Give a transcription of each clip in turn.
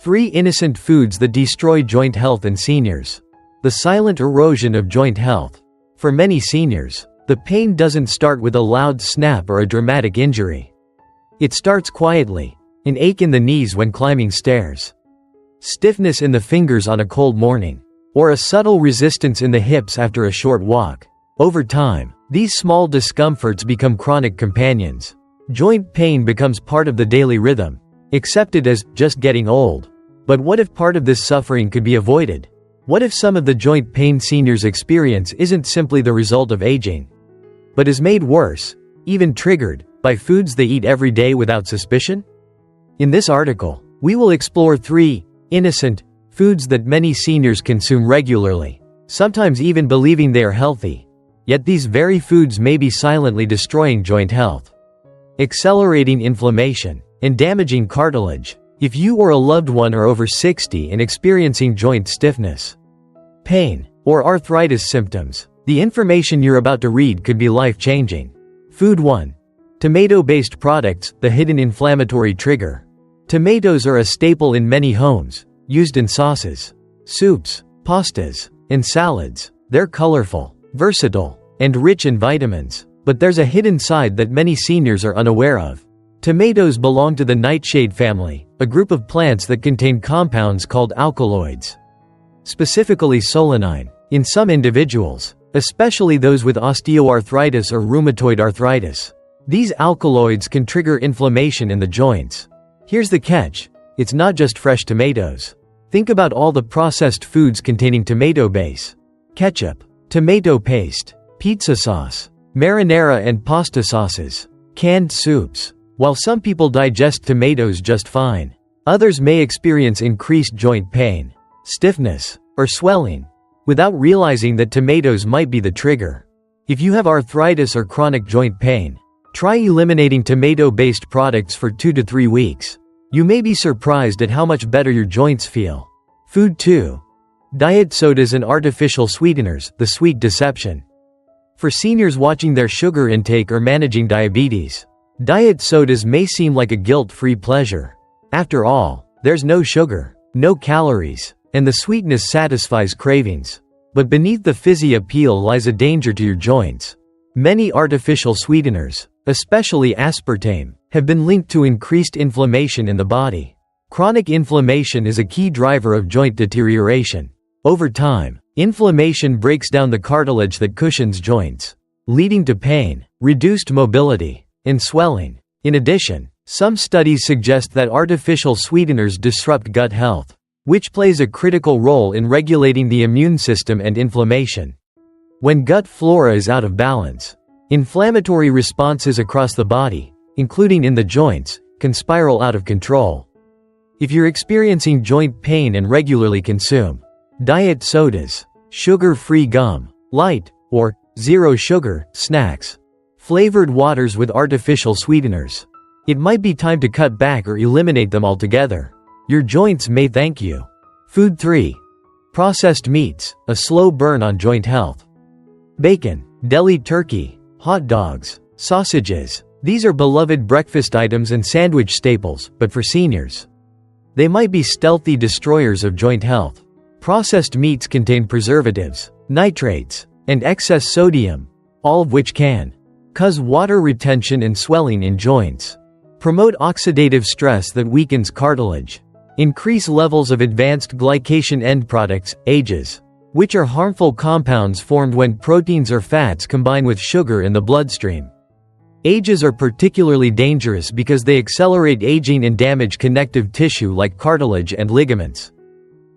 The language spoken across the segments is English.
3 innocent foods that destroy joint health in seniors. The silent erosion of joint health. For many seniors, the pain doesn't start with a loud snap or a dramatic injury. It starts quietly, an ache in the knees when climbing stairs, stiffness in the fingers on a cold morning, or a subtle resistance in the hips after a short walk. Over time, these small discomforts become chronic companions. Joint pain becomes part of the daily rhythm, accepted as just getting old. But what if part of this suffering could be avoided? What if some of the joint pain seniors experience isn't simply the result of aging, but is made worse, even triggered, by foods they eat every day without suspicion? In this article, we will explore 3 innocent foods that many seniors consume regularly, sometimes even believing they are healthy. Yet these very foods may be silently destroying joint health, accelerating inflammation, and damaging cartilage. If you or a loved one are over 60 and experiencing joint stiffness, pain, or arthritis symptoms, the information you're about to read could be life-changing. Food 1. Tomato-based products, the hidden inflammatory trigger. Tomatoes are a staple in many homes, used in sauces, soups, pastas, and salads. They're colorful, versatile, and rich in vitamins. But there's a hidden side that many seniors are unaware of. Tomatoes belong to the nightshade family, a group of plants that contain compounds called alkaloids, specifically solanine. In some individuals, especially those with osteoarthritis or rheumatoid arthritis, these alkaloids can trigger inflammation in the joints. Here's the catch: it's not just fresh tomatoes. Think about all the processed foods containing tomato base: ketchup, tomato paste, pizza sauce, marinara and pasta sauces, canned soups. While some people digest tomatoes just fine, others may experience increased joint pain, stiffness, or swelling, without realizing that tomatoes might be the trigger. If you have arthritis or chronic joint pain, try eliminating tomato-based products for 2 to 3 weeks. You may be surprised at how much better your joints feel. Food 2. Diet sodas and artificial sweeteners, the sweet deception. For seniors watching their sugar intake or managing diabetes, diet sodas may seem like a guilt-free pleasure. After all, there's no sugar, no calories, and the sweetness satisfies cravings. But beneath the fizzy appeal lies a danger to your joints. Many artificial sweeteners, especially aspartame, have been linked to increased inflammation in the body. Chronic inflammation is a key driver of joint deterioration. Over time, inflammation breaks down the cartilage that cushions joints, leading to pain, reduced mobility, and swelling. In addition, some studies suggest that artificial sweeteners disrupt gut health, which plays a critical role in regulating the immune system and inflammation. When gut flora is out of balance, inflammatory responses across the body, including in the joints, can spiral out of control. If you're experiencing joint pain and regularly consume diet sodas, sugar-free gum, light, or zero-sugar snacks, flavored waters with artificial sweeteners, it might be time to cut back or eliminate them altogether. Your joints may thank you. Food 3. Processed meats, a slow burn on joint health. Bacon, deli turkey, hot dogs, sausages. These are beloved breakfast items and sandwich staples, but for seniors, they might be stealthy destroyers of joint health. Processed meats contain preservatives, nitrates, and excess sodium, all of which can cause water retention and swelling in joints, promote oxidative stress that weakens cartilage, increase levels of advanced glycation end products, AGEs, which are harmful compounds formed when proteins or fats combine with sugar in the bloodstream. AGEs are particularly dangerous because they accelerate aging and damage connective tissue like cartilage and ligaments.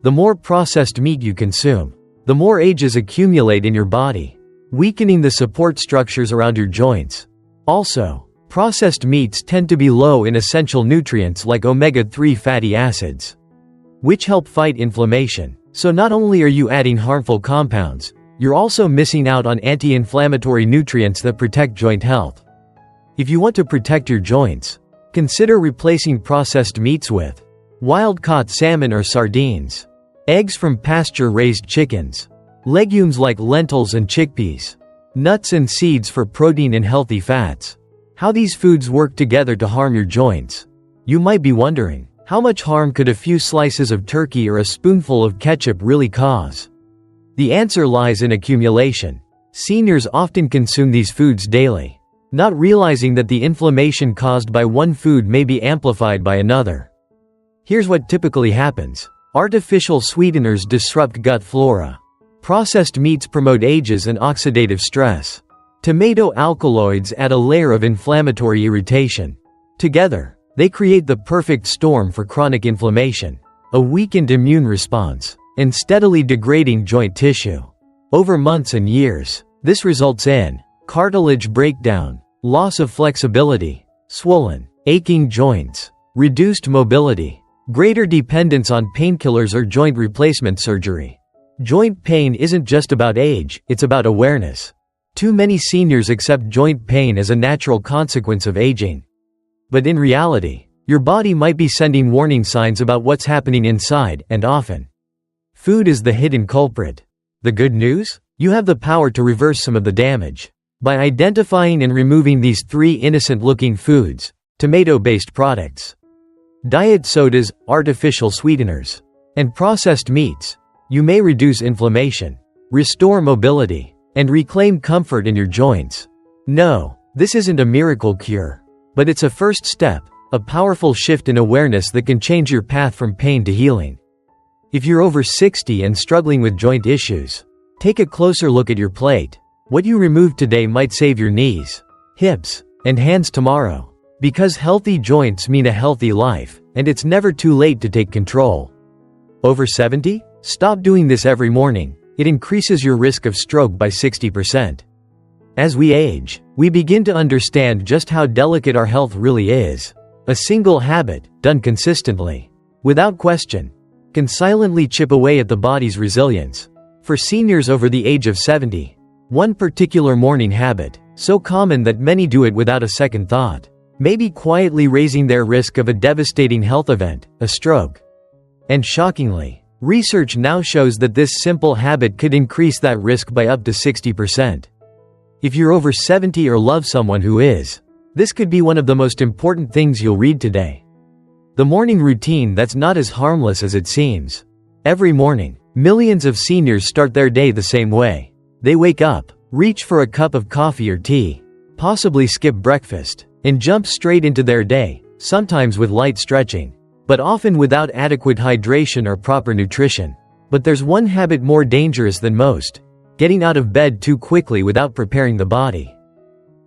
The more processed meat you consume, the more AGEs accumulate in your body, weakening the support structures around your joints. Also, processed meats tend to be low in essential nutrients like omega-3 fatty acids, which help fight inflammation. So not only are you adding harmful compounds, you're also missing out on anti-inflammatory nutrients that protect joint health. If you want to protect your joints, consider replacing processed meats with wild-caught salmon or sardines, eggs from pasture-raised chickens, legumes like lentils and chickpeas, nuts and seeds for protein and healthy fats. How these foods work together to harm your joints. You might be wondering, How much harm could a few slices of turkey or a spoonful of ketchup really cause? The answer lies in accumulation. Seniors often consume these foods daily, not realizing that the inflammation caused by one food may be amplified by another. Here's what typically happens. Artificial sweeteners disrupt gut flora. Processed meats promote ages and oxidative stress. Tomato alkaloids add a layer of inflammatory irritation. Together, they create the perfect storm for chronic inflammation, a weakened immune response, and steadily degrading joint tissue. Over months and years, this results in cartilage breakdown, loss of flexibility, swollen, aching joints, reduced mobility, greater dependence on painkillers or joint replacement surgery. Joint pain isn't just about age, it's about awareness. Too many seniors accept joint pain as a natural consequence of aging. But in reality, your body might be sending warning signs about what's happening inside, and often, food is the hidden culprit. The good news? You have the power to reverse some of the damage. By identifying and removing these 3 innocent-looking foods: tomato-based products, diet sodas, artificial sweeteners, and processed meats, you may reduce inflammation, restore mobility, and reclaim comfort in your joints. No, this isn't a miracle cure. But it's a first step, a powerful shift in awareness that can change your path from pain to healing. If you're over 60 and struggling with joint issues, take a closer look at your plate. What you remove today might save your knees, hips, and hands tomorrow. Because healthy joints mean a healthy life, and it's never too late to take control. Over 70? Stop doing this every morning. It increases your risk of stroke by 60%. As we age, we begin to understand just how delicate our health really is. A single habit, done consistently, without question, can silently chip away at the body's resilience. For seniors over the age of 70, one particular morning habit, so common that many do it without a second thought, may be quietly raising their risk of a devastating health event, a stroke. And shockingly, research now shows that this simple habit could increase that risk by up to 60%. If you're over 70 or love someone who is, this could be one of the most important things you'll read today. The morning routine that's not as harmless as it seems. Every morning, millions of seniors start their day the same way. They wake up, reach for a cup of coffee or tea, possibly skip breakfast, and jump straight into their day, sometimes with light stretching, but often without adequate hydration or proper nutrition. But there's one habit more dangerous than most: getting out of bed too quickly without preparing the body.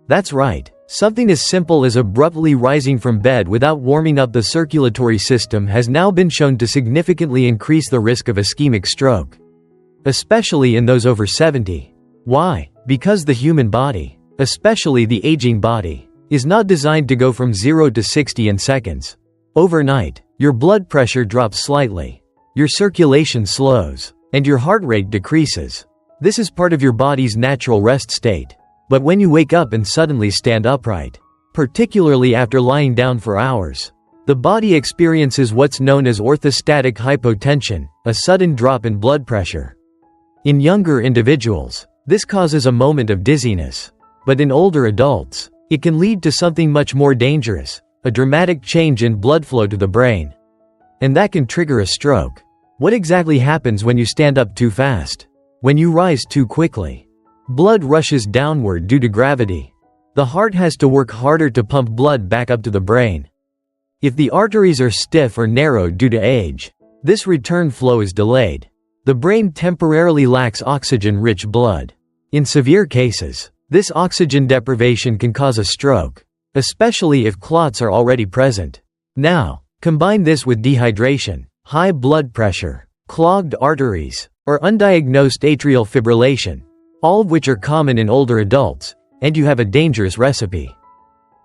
That's right, something as simple as abruptly rising from bed without warming up the circulatory system has now been shown to significantly increase the risk of ischemic stroke, especially in those over 70. Why? Because the human body, especially the aging body, is not designed to go from 0 to 60 in seconds. Overnight, your blood pressure drops slightly, your circulation slows, and your heart rate decreases. This is part of your body's natural rest state. But when you wake up and suddenly stand upright, particularly after lying down for hours, the body experiences what's known as orthostatic hypotension, a sudden drop in blood pressure. In younger individuals, this causes a moment of dizziness. But in older adults, it can lead to something much more dangerous, a dramatic change in blood flow to the brain. And that can trigger a stroke. What exactly happens when you stand up too fast? When you rise too quickly, blood rushes downward due to gravity. The heart has to work harder to pump blood back up to the brain. If the arteries are stiff or narrowed due to age, this return flow is delayed. The brain temporarily lacks oxygen-rich blood. In severe cases, this oxygen deprivation can cause a stroke, especially if clots are already present. Now, combine this with dehydration, high blood pressure, clogged arteries, or undiagnosed atrial fibrillation, all of which are common in older adults, and you have a dangerous recipe.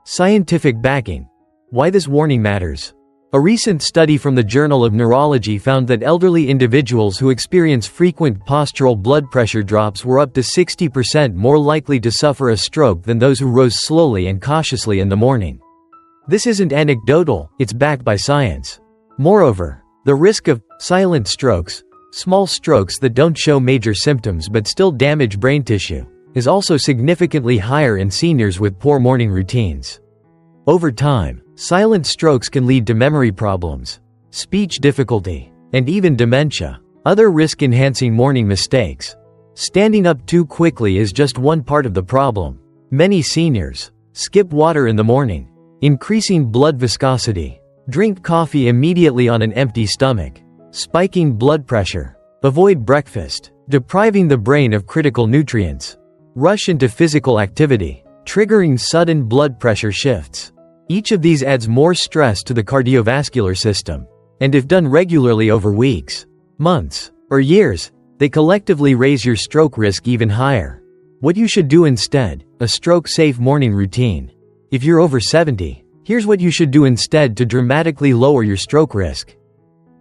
Scientific backing. Why this warning matters. A recent study from the Journal of Neurology found that elderly individuals who experience frequent postural blood pressure drops were up to 60% more likely to suffer a stroke than those who rose slowly and cautiously in the morning. This isn't anecdotal, it's backed by science. Moreover, the risk of silent strokes, small strokes that don't show major symptoms but still damage brain tissue, is also significantly higher in seniors with poor morning routines. Over time, silent strokes can lead to memory problems, speech difficulty, and even dementia. Other risk-enhancing morning mistakes. Standing up too quickly is just one part of the problem. Many seniors skip water in the morning, increasing blood viscosity. Drink coffee immediately on an empty stomach, spiking blood pressure. Avoid breakfast, depriving the brain of critical nutrients. Rush into physical activity, triggering sudden blood pressure shifts. Each of these adds more stress to the cardiovascular system, and if done regularly over weeks, months, or years, they collectively raise your stroke risk even higher. What you should do instead: a stroke-safe morning routine. If you're over 70, here's what you should do instead to dramatically lower your stroke risk.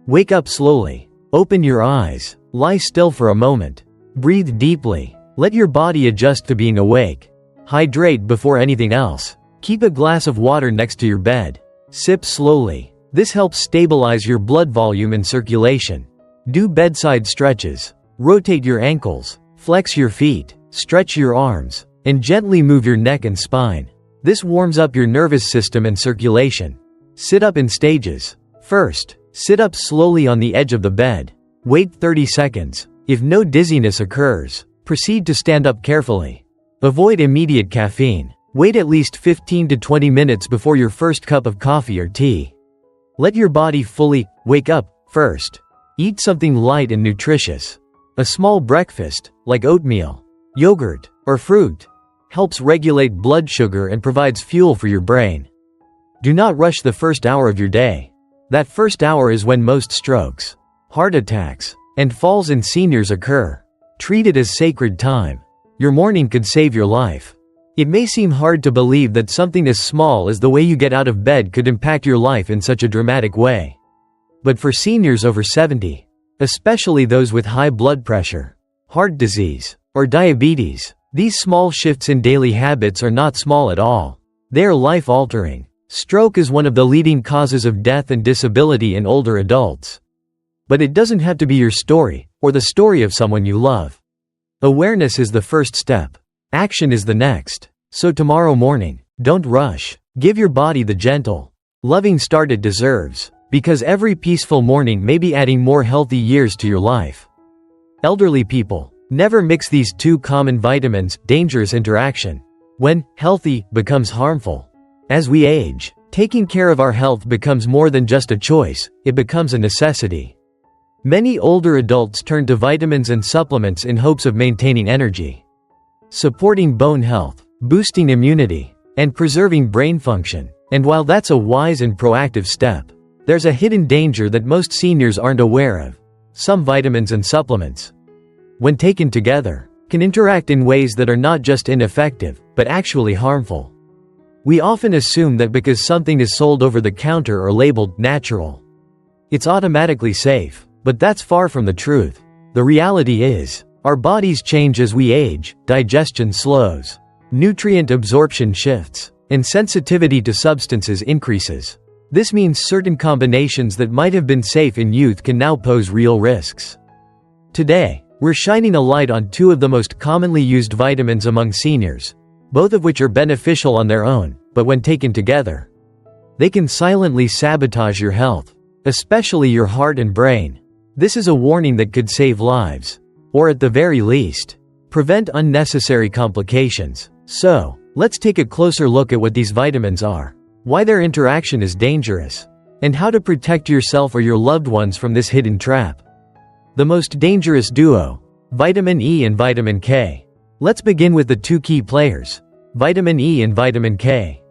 Wake up slowly. Open your eyes. Lie still for a moment. Breathe deeply. Let your body adjust to being awake. Hydrate before anything else. Keep a glass of water next to your bed. Sip slowly. This helps stabilize your blood volume and circulation. Do bedside stretches. Rotate your ankles. Flex your feet. Stretch your arms. And gently move your neck and spine. This warms up your nervous system and circulation. Sit up in stages. First, sit up slowly on the edge of the bed. Wait 30 seconds. If no dizziness occurs, proceed to stand up carefully. Avoid immediate caffeine. Wait at least 15 to 20 minutes before your first cup of coffee or tea. Let your body fully wake up first. Eat something light and nutritious. A small breakfast, like oatmeal, yogurt, or fruit, helps regulate blood sugar and provides fuel for your brain. Do not rush the first hour of your day. That first hour is when most strokes, heart attacks, and falls in seniors occur. Treat it as sacred time. Your morning could save your life. It may seem hard to believe that something as small as the way you get out of bed could impact your life in such a dramatic way. But for seniors over 70, especially those with high blood pressure, heart disease, or diabetes, these small shifts in daily habits are not small at all. They are life-altering. Stroke is one of the leading causes of death and disability in older adults. But it doesn't have to be your story, or the story of someone you love. Awareness is the first step. Action is the next. So tomorrow morning, don't rush. Give your body the gentle, loving start it deserves, because every peaceful morning may be adding more healthy years to your life. Elderly people, never mix these two common vitamins, dangerous interaction. When healthy becomes harmful. As we age, taking care of our health becomes more than just a choice, it becomes a necessity. Many older adults turn to vitamins and supplements in hopes of maintaining energy, supporting bone health, boosting immunity, and preserving brain function. And while that's a wise and proactive step, there's a hidden danger that most seniors aren't aware of. Some vitamins and supplements, when taken together, can interact in ways that are not just ineffective, but actually harmful. We often assume that because something is sold over the counter or labeled natural, it's automatically safe, but that's far from the truth. The reality is, our bodies change as we age, digestion slows, nutrient absorption shifts, and sensitivity to substances increases. This means certain combinations that might have been safe in youth can now pose real risks. Today, we're shining a light on two of the most commonly used vitamins among seniors, both of which are beneficial on their own, but when taken together, they can silently sabotage your health, especially your heart and brain. This is a warning that could save lives, or at the very least, prevent unnecessary complications. So, let's take a closer look at what these vitamins are, why their interaction is dangerous, and how to protect yourself or your loved ones from this hidden trap. The most dangerous duo: vitamin E and vitamin K. Let's begin with the two key players, vitamin E and vitamin K.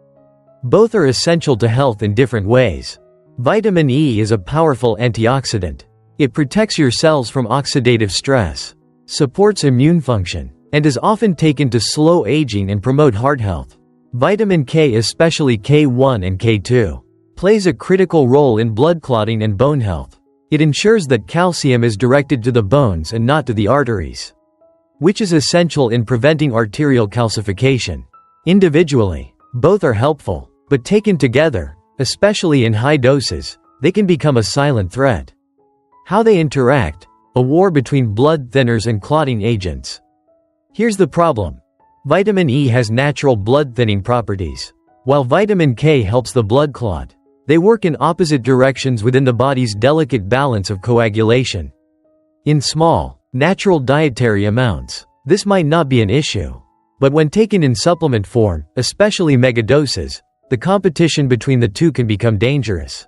Both are essential to health in different ways. Vitamin E is a powerful antioxidant. It protects your cells from oxidative stress, supports immune function, and is often taken to slow aging and promote heart health. Vitamin K, especially K1 and K2, plays a critical role in blood clotting and bone health. It ensures that calcium is directed to the bones and not to the arteries, which is essential in preventing arterial calcification. Individually, both are helpful, but taken together, especially in high doses, they can become a silent threat. How they interact: a war between blood thinners and clotting agents. Here's the problem. Vitamin E has natural blood thinning properties, while vitamin K helps the blood clot. They work in opposite directions within the body's delicate balance of coagulation. In small, natural dietary amounts, this might not be an issue. But when taken in supplement form, especially megadoses, the competition between the two can become dangerous.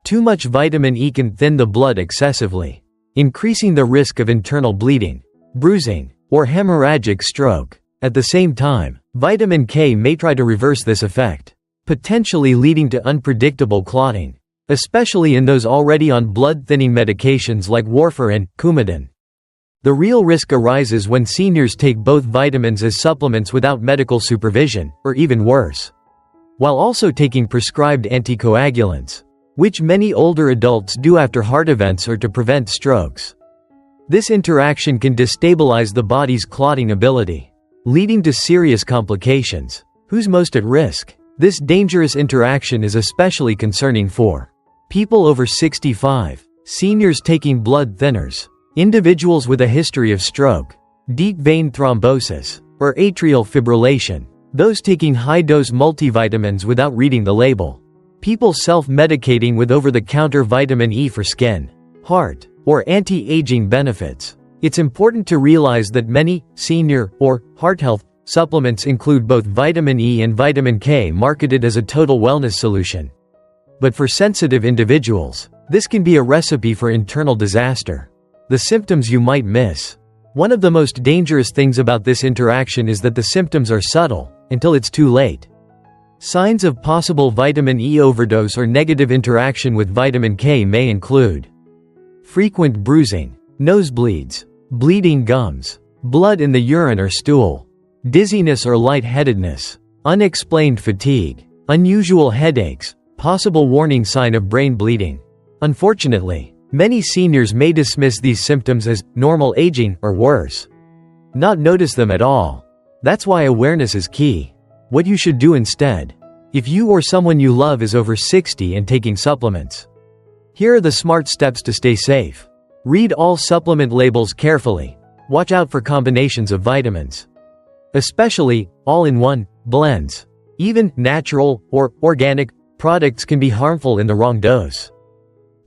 Too much vitamin E can thin the blood excessively, increasing the risk of internal bleeding, bruising, or hemorrhagic stroke. At the same time, vitamin K may try to reverse this effect, potentially leading to unpredictable clotting, especially in those already on blood-thinning medications like warfarin and Coumadin. The real risk arises when seniors take both vitamins as supplements without medical supervision, or even worse, while also taking prescribed anticoagulants, which many older adults do after heart events or to prevent strokes. This interaction can destabilize the body's clotting ability, leading to serious complications. Who's most at risk? This dangerous interaction is especially concerning for people over 65, seniors taking blood thinners, individuals with a history of stroke, deep vein thrombosis, or atrial fibrillation, those taking high-dose multivitamins without reading the label, people self-medicating with over-the-counter vitamin E for skin, heart, or anti-aging benefits. It's important to realize that many senior or heart health supplements include both vitamin E and vitamin K marketed as a total wellness solution. But for sensitive individuals, this can be a recipe for internal disaster. The symptoms you might miss. One of the most dangerous things about this interaction is that the symptoms are subtle, until it's too late. Signs of possible vitamin E overdose or negative interaction with vitamin K may include frequent bruising, nosebleeds, bleeding gums, blood in the urine or stool, dizziness or lightheadedness, unexplained fatigue, unusual headaches, possible warning sign of brain bleeding. Unfortunately, many seniors may dismiss these symptoms as normal aging or worse, not notice them at all. That's why awareness is key. What you should do instead, if you or someone you love is over 60 and taking supplements. Here are the smart steps to stay safe. Read all supplement labels carefully. Watch out for combinations of vitamins, especially all-in-one blends. Even natural or organic products can be harmful in the wrong dose.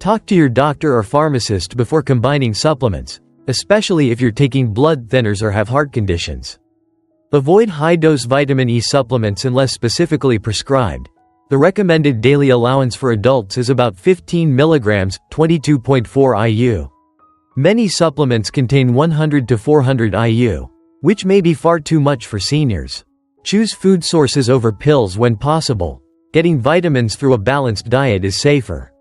Talk to your doctor or pharmacist before combining supplements, especially if you're taking blood thinners or have heart conditions. Avoid high-dose vitamin E supplements unless specifically prescribed. The recommended daily allowance for adults is about 15 mg, 22.4 IU. Many supplements contain 100 to 400 IU, which may be far too much for seniors. Choose food sources over pills when possible. Getting vitamins through a balanced diet is safer.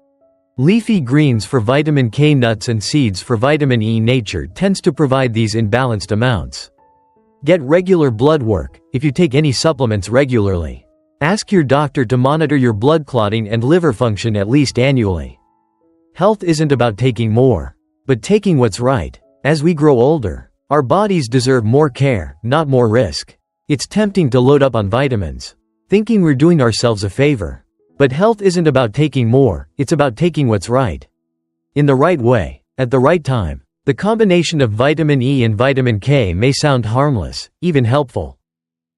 Leafy greens for vitamin K, nuts and seeds for vitamin E. Nature tends to provide these in balanced amounts. Get regular blood work if you take any supplements regularly. Ask your doctor to monitor your blood clotting and liver function at least annually. Health isn't about taking more, but taking what's right. As we grow older, our bodies deserve more care, not more risk. It's tempting to load up on vitamins, thinking we're doing ourselves a favor. But health isn't about taking more, it's about taking what's right. In the right way, at the right time. The combination of vitamin E and vitamin K may sound harmless, even helpful.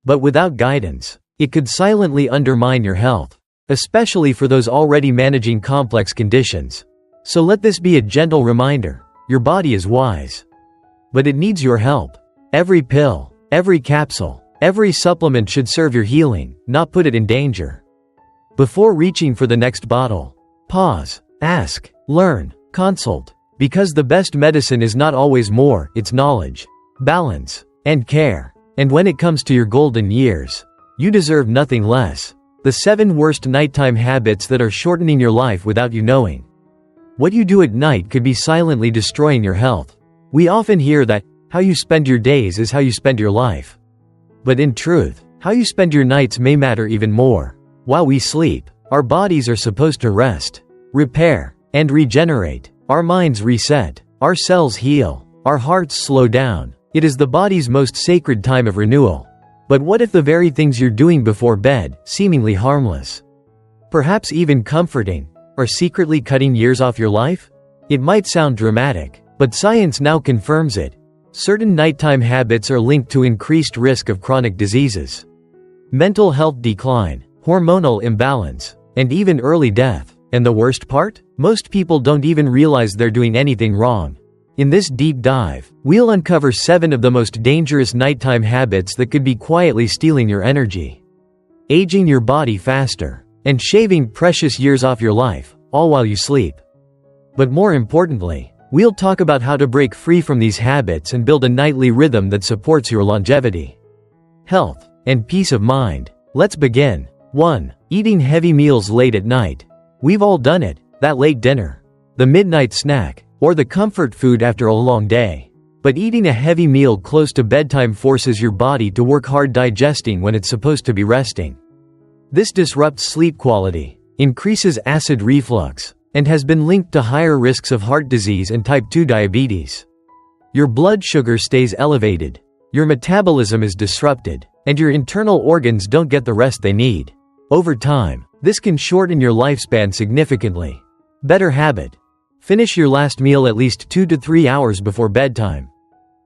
But without guidance, it could silently undermine your health, especially for those already managing complex conditions. So let this be a gentle reminder. Your body is wise, but it needs your help. Every pill, every capsule, every supplement should serve your healing, not put it in danger. Before reaching for the next bottle, pause, ask, learn, consult. Because the best medicine is not always more, it's knowledge, balance, and care. And when it comes to your golden years, you deserve nothing less. The 7 worst nighttime habits that are shortening your life without you knowing. What you do at night could be silently destroying your health. We often hear that, how you spend your days is how you spend your life. But in truth, how you spend your nights may matter even more. While we sleep, our bodies are supposed to rest, repair, and regenerate. Our minds reset, our cells heal, our hearts slow down. It is the body's most sacred time of renewal. But what if the very things you're doing before bed, seemingly harmless, perhaps even comforting, are secretly cutting years off your life? It might sound dramatic, but science now confirms it. Certain nighttime habits are linked to increased risk of chronic diseases, mental health decline, hormonal imbalance, and even early death. And the worst part? Most people don't even realize they're doing anything wrong. In this deep dive, we'll uncover 7 of the most dangerous nighttime habits that could be quietly stealing your energy, aging your body faster, and shaving precious years off your life, all while you sleep. But more importantly, we'll talk about how to break free from these habits and build a nightly rhythm that supports your longevity, health, and peace of mind. Let's begin. 1. Eating heavy meals late at night. We've all done it, that late dinner, the midnight snack, or the comfort food after a long day. But eating a heavy meal close to bedtime forces your body to work hard digesting when it's supposed to be resting. This disrupts sleep quality, increases acid reflux, and has been linked to higher risks of heart disease and type 2 diabetes. Your blood sugar stays elevated, your metabolism is disrupted, and your internal organs don't get the rest they need. Over time, this can shorten your lifespan significantly. Better habit. Finish your last meal at least 2 to 3 hours before bedtime.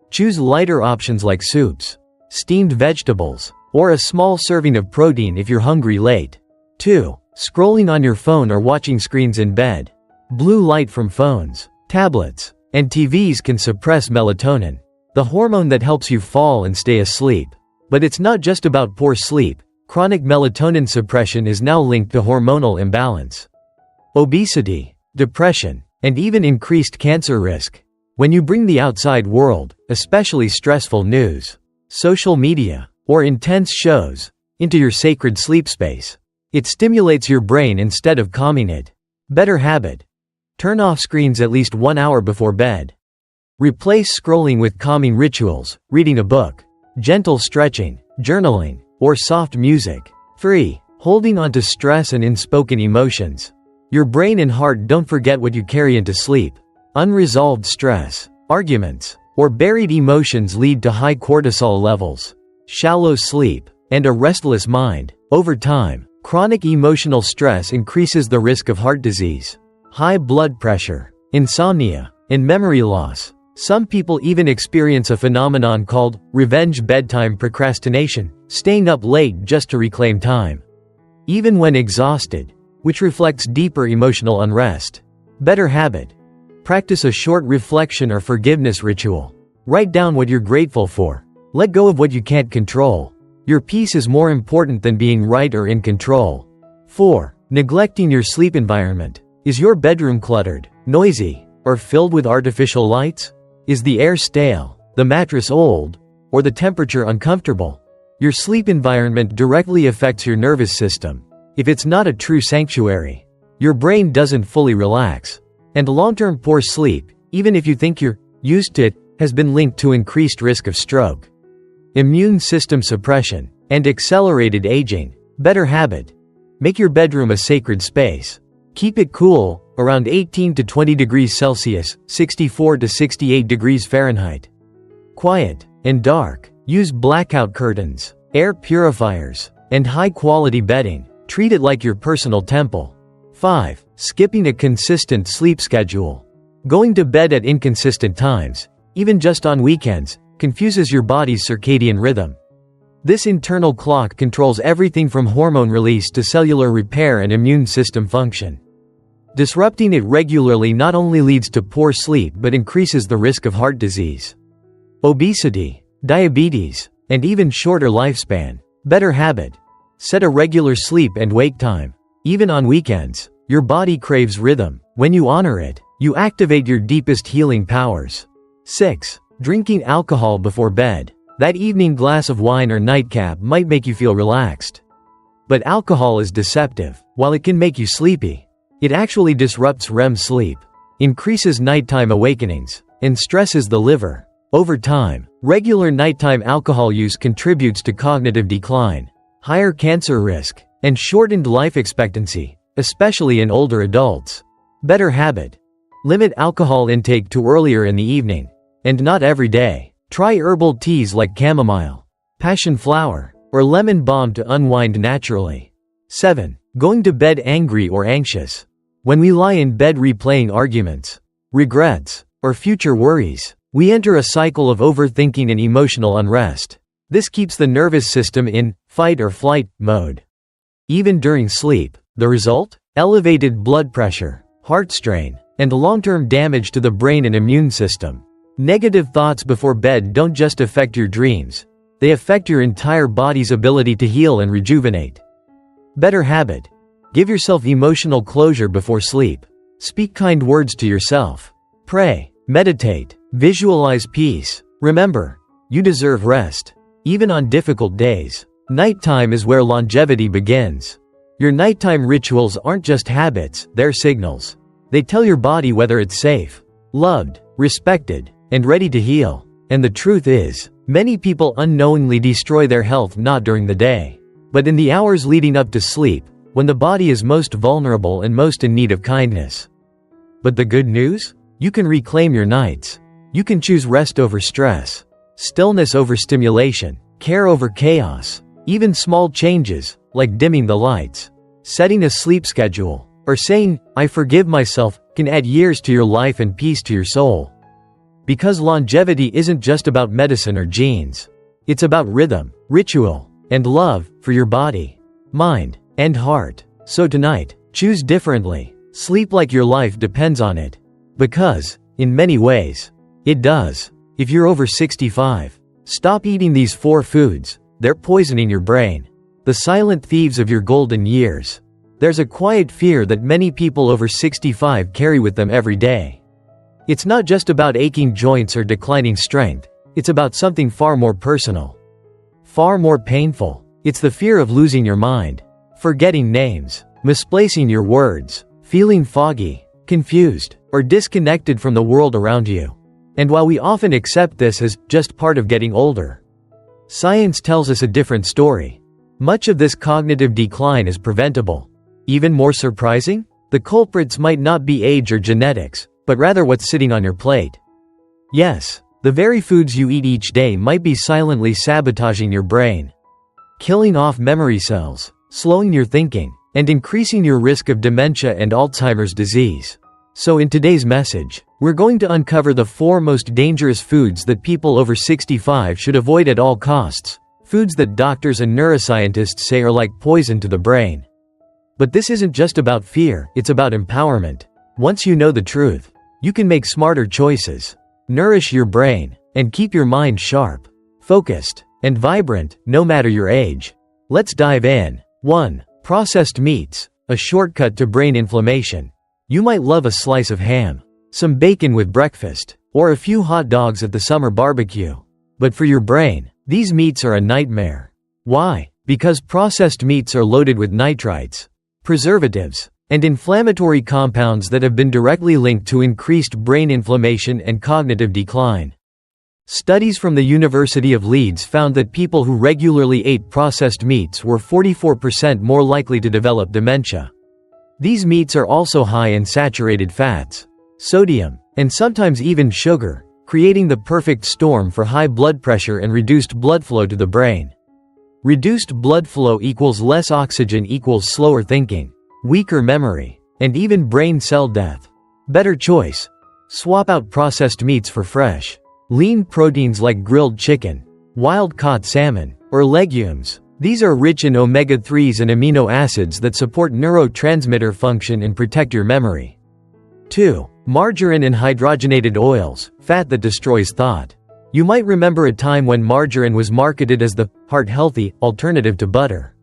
Choose lighter options like soups, steamed vegetables, or a small serving of protein if you're hungry late. 2. Scrolling on your phone or watching screens in bed. Blue light from phones, tablets, and TVs can suppress melatonin, the hormone that helps you fall and stay asleep. But it's not just about poor sleep. Chronic melatonin suppression is now linked to hormonal imbalance, obesity, depression, and even increased cancer risk. When you bring the outside world, especially stressful news, social media, or intense shows, into your sacred sleep space, it stimulates your brain instead of calming it. Better habit. Turn off screens at least 1 hour before bed. Replace scrolling with calming rituals, reading a book, gentle stretching, journaling, or soft music. 3. Holding on to stress and unspoken emotions. Your brain and heart don't forget what you carry into sleep. Unresolved stress, arguments, or buried emotions lead to high cortisol levels, shallow sleep, and a restless mind. Over time, chronic emotional stress increases the risk of heart disease, high blood pressure, insomnia, and memory loss. Some people even experience a phenomenon called revenge bedtime procrastination, staying up late just to reclaim time, even when exhausted, which reflects deeper emotional unrest. Better habit. Practice a short reflection or forgiveness ritual. Write down what you're grateful for. Let go of what you can't control. Your peace is more important than being right or in control. 4. Neglecting your sleep environment. Is your bedroom cluttered, noisy, or filled with artificial lights? Is the air stale, the mattress old, or the temperature uncomfortable? Your sleep environment directly affects your nervous system. If it's not a true sanctuary, your brain doesn't fully relax. And long-term poor sleep, even if you think you're used to it, has been linked to increased risk of stroke, immune system suppression, and accelerated aging. Better habit. Make your bedroom a sacred space. Keep it cool, around 18 to 20 degrees Celsius, 64 to 68 degrees Fahrenheit. Quiet and dark. Use blackout curtains, air purifiers, and high-quality bedding. Treat it like your personal temple. 5. Skipping a consistent sleep schedule. Going to bed at inconsistent times, even just on weekends, confuses your body's circadian rhythm. This internal clock controls everything from hormone release to cellular repair and immune system function. Disrupting it regularly not only leads to poor sleep but increases the risk of heart disease, obesity, diabetes, and even shorter lifespan. Better habit. Set a regular sleep and wake time. Even on weekends, your body craves rhythm. When you honor it, you activate your deepest healing powers. 6. Drinking alcohol before bed. That evening glass of wine or nightcap might make you feel relaxed. But alcohol is deceptive. While it can make you sleepy, it actually disrupts REM sleep, increases nighttime awakenings, and stresses the liver. Over time, regular nighttime alcohol use contributes to cognitive decline, higher cancer risk, and shortened life expectancy, especially in older adults. Better habit. Limit alcohol intake to earlier in the evening, and not every day. Try herbal teas like chamomile, passion flower, or lemon balm to unwind naturally. 7. Going to bed angry or anxious. When we lie in bed replaying arguments, regrets, or future worries, we enter a cycle of overthinking and emotional unrest. This keeps the nervous system in fight or flight mode. Even during sleep, The result? Elevated blood pressure, heart strain, and long-term damage to the brain and immune system. Negative thoughts before bed don't just affect your dreams. They affect your entire body's ability to heal and rejuvenate. Better habit. Give yourself emotional closure before sleep. Speak kind words to yourself. Pray, meditate, visualize peace. Remember, you deserve rest, even on difficult days. Nighttime is where longevity begins. Your nighttime rituals aren't just habits, they're signals. They tell your body whether it's safe, loved, respected, and ready to heal. And the truth is, many people unknowingly destroy their health not during the day, but in the hours leading up to sleep, when the body is most vulnerable and most in need of kindness. But the good news? You can reclaim your nights. You can choose rest over stress, stillness over stimulation, care over chaos. Even small changes, like dimming the lights, setting a sleep schedule, or saying, "I forgive myself," can add years to your life and peace to your soul. Because longevity isn't just about medicine or genes. It's about rhythm, ritual, and love for your body, mind, and heart. So tonight, choose differently. Sleep like your life depends on it. Because, in many ways, it does. If you're over 65, stop eating these 4 foods. They're poisoning your brain. The silent thieves of your golden years. There's a quiet fear that many people over 65 carry with them every day. It's not just about aching joints or declining strength. It's about something far more personal. Far more painful. It's the fear of losing your mind, forgetting names, misplacing your words, feeling foggy, confused, or disconnected from the world around you. And while we often accept this as just part of getting older, science tells us a different story. Much of this cognitive decline is preventable. Even more surprising? The culprits might not be age or genetics, but rather what's sitting on your plate. Yes, the very foods you eat each day might be silently sabotaging your brain, killing off memory cells, slowing your thinking, and increasing your risk of dementia and Alzheimer's disease. So in today's message, we're going to uncover the 4 most dangerous foods that people over 65 should avoid at all costs. Foods that doctors and neuroscientists say are like poison to the brain. But this isn't just about fear, it's about empowerment. Once you know the truth, you can make smarter choices, nourish your brain, and keep your mind sharp, focused, and vibrant, no matter your age. Let's dive in. 1. Processed meats, a shortcut to brain inflammation. You might love a slice of ham, some bacon with breakfast, or a few hot dogs at the summer barbecue. But for your brain, these meats are a nightmare. Why? Because processed meats are loaded with nitrites, preservatives, and inflammatory compounds that have been directly linked to increased brain inflammation and cognitive decline. Studies from the University of Leeds found that people who regularly ate processed meats were 44% more likely to develop dementia. These meats are also high in saturated fats, sodium, and sometimes even sugar, creating the perfect storm for high blood pressure and reduced blood flow to the brain. Reduced blood flow equals less oxygen equals slower thinking, weaker memory, and even brain cell death. Better choice. Swap out processed meats for fresh, lean proteins like grilled chicken, wild-caught salmon, or legumes. These are rich in omega-3s and amino acids that support neurotransmitter function and protect your memory. 2. Margarine and hydrogenated oils, fat that destroys thought. You might remember a time when margarine was marketed as the heart-healthy alternative to butter.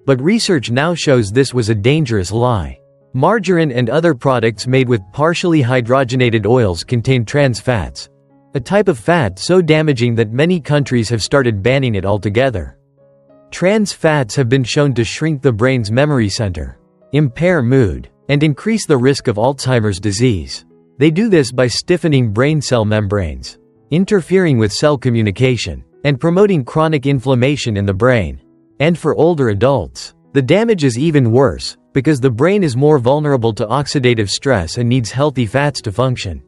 But research now shows this was a dangerous lie. Margarine and other products made with partially hydrogenated oils contain trans fats, a type of fat so damaging that many countries have started banning it altogether. Trans fats have been shown to shrink the brain's memory center, impair mood, and increase the risk of Alzheimer's disease. They do this by stiffening brain cell membranes, interfering with cell communication, and promoting chronic inflammation in the brain. And for older adults, the damage is even worse, because the brain is more vulnerable to oxidative stress and needs healthy fats to function.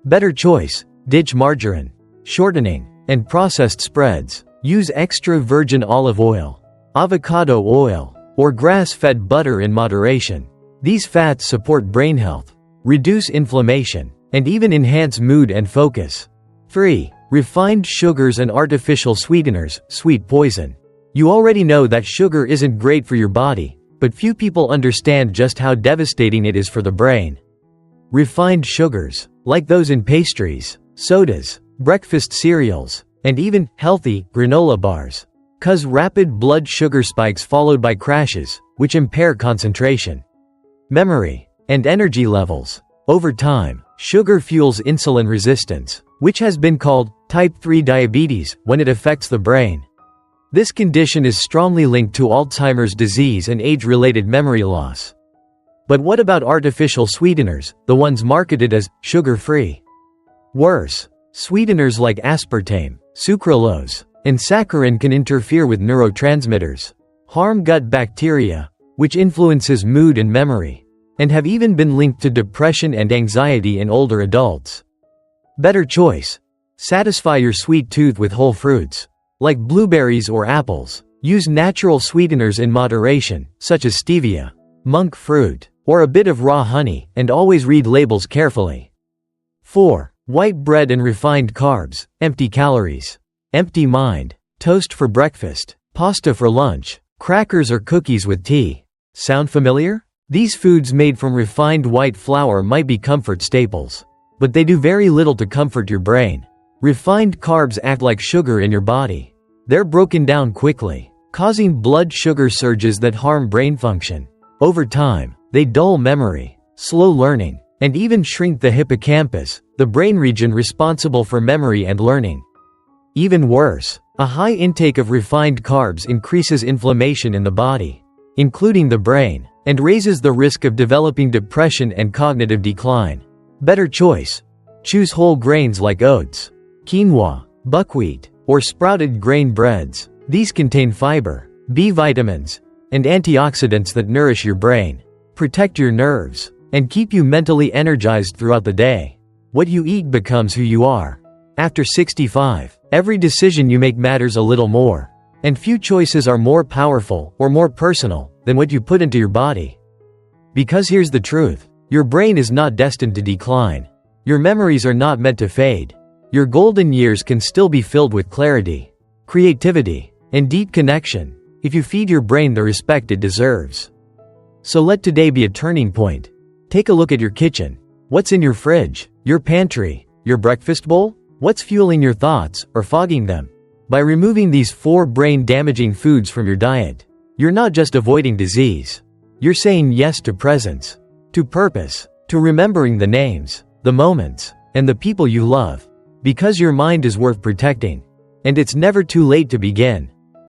Better choice. Ditch margarine, shortening, and processed spreads. Use extra virgin olive oil, avocado oil, or grass-fed butter in moderation. These fats support brain health, reduce inflammation, and even enhance mood and focus. 3. Refined sugars and artificial sweeteners, sweet poison. You already know that sugar isn't great for your body, but few people understand just how devastating it is for the brain. Refined sugars, like those in pastries, sodas, breakfast cereals, and even healthy granola bars, cause rapid blood sugar spikes followed by crashes, which impair concentration, memory, and energy levels. Over time, sugar fuels insulin resistance, which has been called type 3 diabetes when it affects the brain. This condition is strongly linked to Alzheimer's disease and age-related memory loss. But what about artificial sweeteners, the ones marketed as sugar-free? Worse, sweeteners like aspartame, sucralose, and saccharin can interfere with neurotransmitters, harm gut bacteria, which influences mood and memory, and have even been linked to depression and anxiety in older adults. Better choice: satisfy your sweet tooth with whole fruits, like blueberries or apples. Use natural sweeteners in moderation, such as stevia, monk fruit, or a bit of raw honey, and always read labels carefully. 4. White bread and refined carbs, empty calories. Empty mind. Toast for breakfast, pasta for lunch, crackers or cookies with tea. Sound familiar? These foods made from refined white flour might be comfort staples, but they do very little to comfort your brain. Refined carbs act like sugar in your body. They're broken down quickly, causing blood sugar surges that harm brain function. Over time, they dull memory, slow learning, and even shrink the hippocampus, the brain region responsible for memory and learning. Even worse, a high intake of refined carbs increases inflammation in the body, including the brain, and raises the risk of developing depression and cognitive decline. Better choice: choose whole grains like oats, quinoa, buckwheat, or sprouted grain breads. These contain fiber, B vitamins, and antioxidants that nourish your brain, protect your nerves, and keep you mentally energized throughout the day. What you eat becomes who you are. After 65, every decision you make matters a little more, and few choices are more powerful or more personal than what you put into your body. Because here's the truth: your brain is not destined to decline. Your memories are not meant to fade. Your golden years can still be filled with clarity, creativity, and deep connection, if you feed your brain the respect it deserves. So let today be a turning point. Take a look at your kitchen. What's in your fridge, your pantry, your breakfast bowl? What's fueling your thoughts, or fogging them? By removing these 4 brain-damaging foods from your diet, you're not just avoiding disease. You're saying yes to presence, to purpose, to remembering the names, the moments, and the people you love. Because your mind is worth protecting, and it's never too late to begin.